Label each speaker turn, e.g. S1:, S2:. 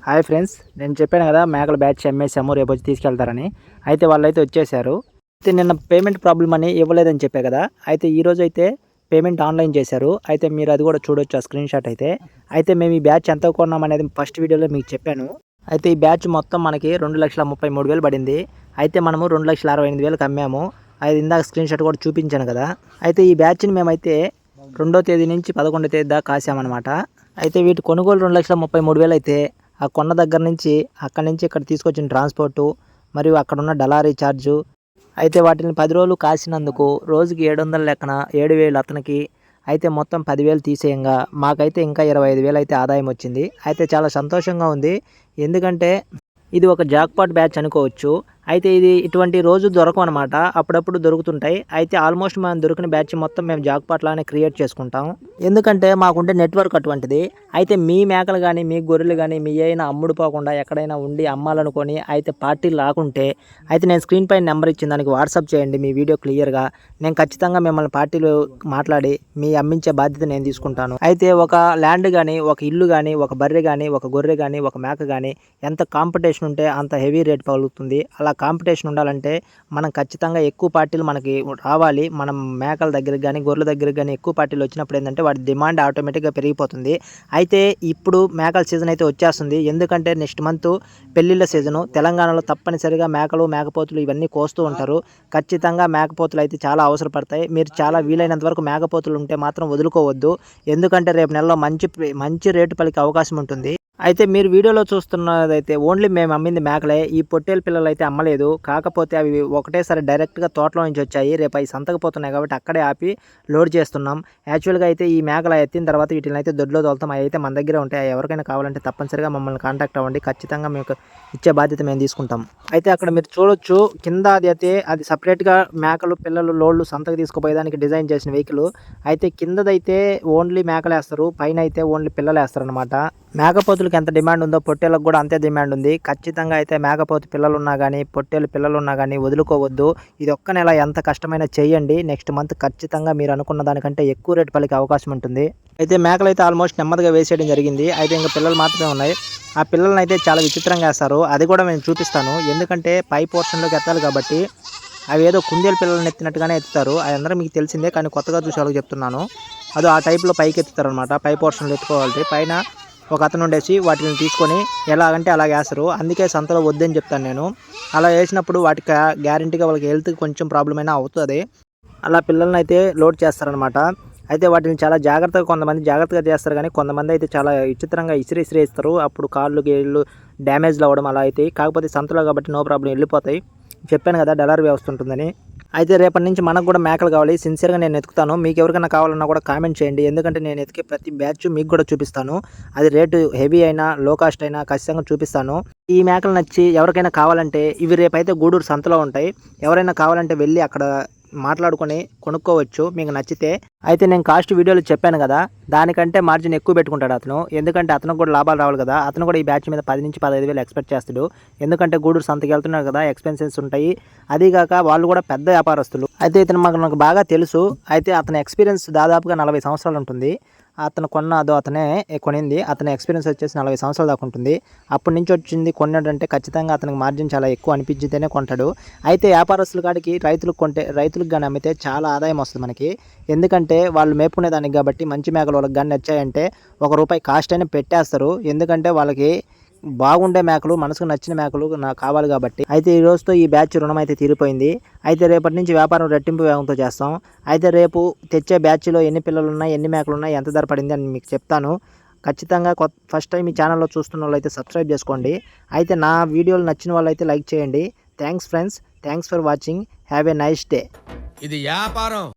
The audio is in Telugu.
S1: హాయ్ ఫ్రెండ్స్, నేను చెప్పాను కదా మేకల బ్యాచ్ అమ్మేసాము, రేపు వచ్చి తీసుకెళ్తారని. అయితే వాళ్ళైతే వచ్చేసారు. అయితే నిన్న పేమెంట్ ప్రాబ్లం అని ఇవ్వలేదని చెప్పే కదా. అయితే ఈరోజు అయితే పేమెంట్ ఆన్లైన్ చేశారు. అయితే మీరు అది కూడా చూడొచ్చు, ఆ స్క్రీన్ షాట్ అయితే. అయితే మేము ఈ బ్యాచ్ ఎంత కొన్నాం అనేది ఫస్ట్ వీడియోలో మీకు చెప్పాను. అయితే ఈ బ్యాచ్ మొత్తం మనకి 2,33,000 పడింది. అయితే మనము 2,68,000కి అమ్మాము. అది ఇందాక స్క్రీన్ షాట్ కూడా చూపించాను కదా. అయితే ఈ బ్యాచ్ని మేమైతే 2వ తేదీ నుంచి 11వ తేదీ దాకా కాసామన్నమాట. అయితే వీటి కొనుగోలు 2,33,000 అయితే ఆ కొన్న దగ్గర నుంచి అక్కడి నుంచి ఇక్కడ తీసుకొచ్చిన ట్రాన్స్పోర్టు మరియు అక్కడ ఉన్న డలారీ ఛార్జు, అయితే వాటిని 10 రోజులు కాసినందుకు రోజుకి 700 లెక్కన 7,000 అతనికి, అయితే మొత్తం 10,000 తీసేయంగా మాకైతే ఇంకా 25,000 అయితే ఆదాయం వచ్చింది. అయితే చాలా సంతోషంగా ఉంది. ఎందుకంటే ఇది ఒక జాక్పాట్ బ్యాచ్ అనుకోవచ్చు. అయితే ఇది ఇటువంటి రోజు దొరకవు అనమాట, అప్పుడప్పుడు దొరుకుతుంటాయి. అయితే ఆల్మోస్ట్ మనం దొరికిన బ్యాచ్ మొత్తం మేము జాక్పాట్ లానే క్రియేట్ చేసుకుంటాం. ఎందుకంటే మాకుండే నెట్వర్క్ అటువంటిది. అయితే మీ మేకలు కానీ మీ గొర్రెలు కానీ మీ అయినా అమ్ముడుపోకుండా ఎక్కడైనా ఉండి అమ్మాలనుకొని అయితే పార్టీలు రాకుంటే అయితే నేను స్క్రీన్ పైన నెంబర్ ఇచ్చిన దానికి వాట్సాప్ చేయండి మీ వీడియో క్లియర్గా. నేను ఖచ్చితంగా మిమ్మల్ని పార్టీలు మాట్లాడి మీ అమ్మించే బాధ్యత నేను తీసుకుంటాను. అయితే ఒక ల్యాండ్ కానీ, ఒక ఇల్లు కానీ, ఒక బర్రె కానీ, ఒక గొర్రె కానీ, ఒక మేక కానీ ఎంత కాంపిటీషన్ ఉంటే అంత హెవీ రేట్ పలుకుతుంది. అలా కాంపిటీషన్ ఉండాలంటే మనం ఖచ్చితంగా ఎక్కువ పార్టీలు మనకి రావాలి. మనం మేకల దగ్గరికి కానీ గొర్రెల దగ్గరికి కానీ ఎక్కువ పార్టీలు వచ్చినప్పుడు ఏంటంటే వాటి డిమాండ్ ఆటోమేటిక్గా పెరిగిపోతుంది. అయితే ఇప్పుడు మేకల సీజన్ అయితే వచ్చేస్తుంది. ఎందుకంటే నెక్స్ట్ మంత్ పెళ్ళిళ్ళ సీజను. తెలంగాణలో తప్పనిసరిగా మేకలు, మేకపోతులు ఇవన్నీ కోస్తూ ఉంటారు. ఖచ్చితంగా మేకపోతులు అయితే చాలా అవసరపడతాయి. మీరు చాలా వీలైనంత వరకు మేకపోతులు ఉంటే మాత్రం వదులుకోవద్దు. ఎందుకంటే రేపు నెలలో మంచి రేటు పలికే అవకాశం ఉంటుంది. అయితే మీరు వీడియోలో చూస్తున్నదైతే ఓన్లీ మేము అమ్మింది మేకలే. ఈ పొట్టేలు పిల్లలు అయితే అమ్మలేదు. కాకపోతే అవి ఒకటేసారి డైరెక్ట్గా తోటలో నుంచి వచ్చాయి. రేపు అవి సంతకపోతున్నాయి కాబట్టి అక్కడే ఆపి లోడ్ చేస్తున్నాం. యాక్చువల్గా అయితే ఈ మేకలు ఎత్తిన తర్వాత వీటిని అయితే దొడ్లో తోలుతాం. అవి అయితే మన దగ్గర ఉంటాయి. ఎవరికైనా కావాలంటే తప్పనిసరిగా మమ్మల్ని కాంటాక్ట్ అవ్వండి. ఖచ్చితంగా మీకు ఇచ్చే బాధ్యత మేము తీసుకుంటాం. అయితే అక్కడ మీరు చూడొచ్చు, కింద అది సపరేట్గా మేకలు పిల్లలు లోడ్లు సంతకు తీసుకుపోయేదానికి డిజైన్ చేసిన వెహికల్. అయితే కిందదైతే ఓన్లీ మేకలు వేస్తారు, పైన అయితే ఓన్లీ పిల్లలు వేస్తారు అనమాట. మేకపోతులకు ఎంత డిమాండ్ ఉందో పొట్టేలకు కూడా అంతే డిమాండ్ ఉంది. ఖచ్చితంగా అయితే మేకపోతు పిల్లలు ఉన్నా కానీ పొట్టేలు పిల్లలు ఉన్నా కానీ వదులుకోవద్దు. ఇది ఒక్క నెల ఎంత కష్టమైనా చేయండి. నెక్స్ట్ మంత్ ఖచ్చితంగా మీరు అనుకున్న దానికంటే ఎక్కువ రేటు పలికే అవకాశం ఉంటుంది. అయితే మేకలు అయితే ఆల్మోస్ట్ నెమ్మదిగా వేసేయడం జరిగింది. అయితే ఇంకా పిల్లలు మాత్రమే ఉన్నాయి. ఆ పిల్లల్ని అయితే చాలా విచిత్రంగా వేస్తారు. అది కూడా నేను చూపిస్తాను. ఎందుకంటే పై పోర్షన్లోకి ఎత్తాలి కాబట్టి అవి ఏదో కుందేలు పిల్లల్ని ఎత్తినట్టుగానే ఎత్తుతారు. అది అందరూ మీకు తెలిసిందే, కానీ కొత్తగా చూసే వాళ్ళకి చెప్తున్నాను. అది ఆ టైప్లో పైకి ఎత్తుతారు అనమాట. పై పోర్షన్లో ఎత్తుకోవాలి. పైన ఒక అతను ఉండేసి వాటిని తీసుకొని ఎలాగంటే అలా వేస్తారు. అందుకే సంతలో వద్దని చెప్తాను నేను. అలా వేసినప్పుడు వాటికి గ్యారంటీగా వాళ్ళకి హెల్త్కి కొంచెం ప్రాబ్లం అయినా అవుతుంది. అలా పిల్లల్ని అయితే లోడ్ చేస్తారనమాట. అయితే వాటిని చాలా జాగ్రత్తగా, కొంతమంది జాగ్రత్తగా చేస్తారు కానీ కొంతమంది అయితే చాలా విచిత్రంగా ఇసిరేస్తారు. అప్పుడు కాళ్ళు గేళ్ళు డ్యామేజ్లు అవ్వడం అలా అయితే. కాకపోతే సంతలో కాబట్టి నో ప్రాబ్లం, వెళ్ళిపోతాయి. చెప్పాను కదా డలార్ వ్యవస్థ ఉంటుందని. అయితే రేపటి నుంచి మనకు కూడా మేకలు కావాలి. సిన్సియర్గా నేను ఎత్తుకుతాను. మీకు ఎవరికైనా కావాలన్నా కూడా కామెంట్ చేయండి. ఎందుకంటే నేను ఎతికే ప్రతి బ్యాచ్ మీకు కూడా చూపిస్తాను. అది రేటు హెవీ అయినా లో కాస్ట్ అయినా ఖచ్చితంగా చూపిస్తాను. ఈ మేకలు నచ్చి ఎవరికైనా కావాలంటే ఇవి రేపైతే గూడూరు సంతలో ఉంటాయి. ఎవరైనా కావాలంటే వెళ్ళి అక్కడ మాట్లాడుకొని కొనుక్కోవచ్చు మీకు నచ్చితే. అయితే నేను కాస్ట్ వీడియోలో చెప్పాను కదా, దానికంటే మార్జిన్ ఎక్కువ పెట్టుకుంటాడు అతను. ఎందుకంటే అతనికి కూడా లాభాలు రావాలి కదా. అతను కూడా ఈ బ్యాచ్ మీద 10 నుంచి 15,000 ఎక్స్పెక్ట్ చేస్తాడు. ఎందుకంటే గూడూరు సంతకి వెళ్తున్నాడు కదా, ఎక్స్పెన్సెస్ ఉంటాయి. అదీగాక వాళ్ళు కూడా పెద్ద వ్యాపారస్తులు. అయితే ఇతను నాకు బాగా తెలుసు. అయితే అతని ఎక్స్పీరియన్స్ దాదాపుగా 40 సంవత్సరాలు ఉంటుంది. అతను అతనే కొనింది. అతని ఎక్స్పీరియన్స్ వచ్చేసి 40 సంవత్సరాల దాకా ఉంటుంది. అప్పటి నుంచి వచ్చింది కొన్నాడంటే ఖచ్చితంగా అతనికి మార్జిన్ చాలా ఎక్కువ అనిపించితేనే కొంటాడు. అయితే వ్యాపారస్తుల కాడికి రైతులకు కానీ అమ్మితే చాలా ఆదాయం వస్తుంది మనకి. ఎందుకంటే వాళ్ళు మేపుకునే దానికి కాబట్టి మంచి మేకలు వాళ్ళకి కానీ నచ్చాయంటే ₹1 కాస్ట్ అయినా పెట్టేస్తారు. ఎందుకంటే వాళ్ళకి బాగుండే మేకలు, మనసుకు నచ్చిన మేకలు నాకు కావాలి కాబట్టి. అయితే ఈ రోజుతో ఈ బ్యాచ్ రుణం అయితే తీరిపోయింది. అయితే రేపటి నుంచి వ్యాపారం రెట్టింపు వేగంతో చేస్తాం. అయితే రేపు తెచ్చే బ్యాచ్లో ఎన్ని పిల్లలు ఉన్నాయి, ఎన్ని మేకలు ఉన్నాయి, ఎంత ధర పడింది అని మీకు చెప్తాను. ఖచ్చితంగా ఫస్ట్ టైం ఈ ఛానల్లో చూస్తున్న వాళ్ళు అయితే సబ్స్క్రైబ్ చేసుకోండి. అయితే నా వీడియోలు నచ్చిన వాళ్ళు అయితే లైక్ చేయండి. Thanks friends, thanks for watching. Have a nice day.
S2: ఇది వ్యాపారం.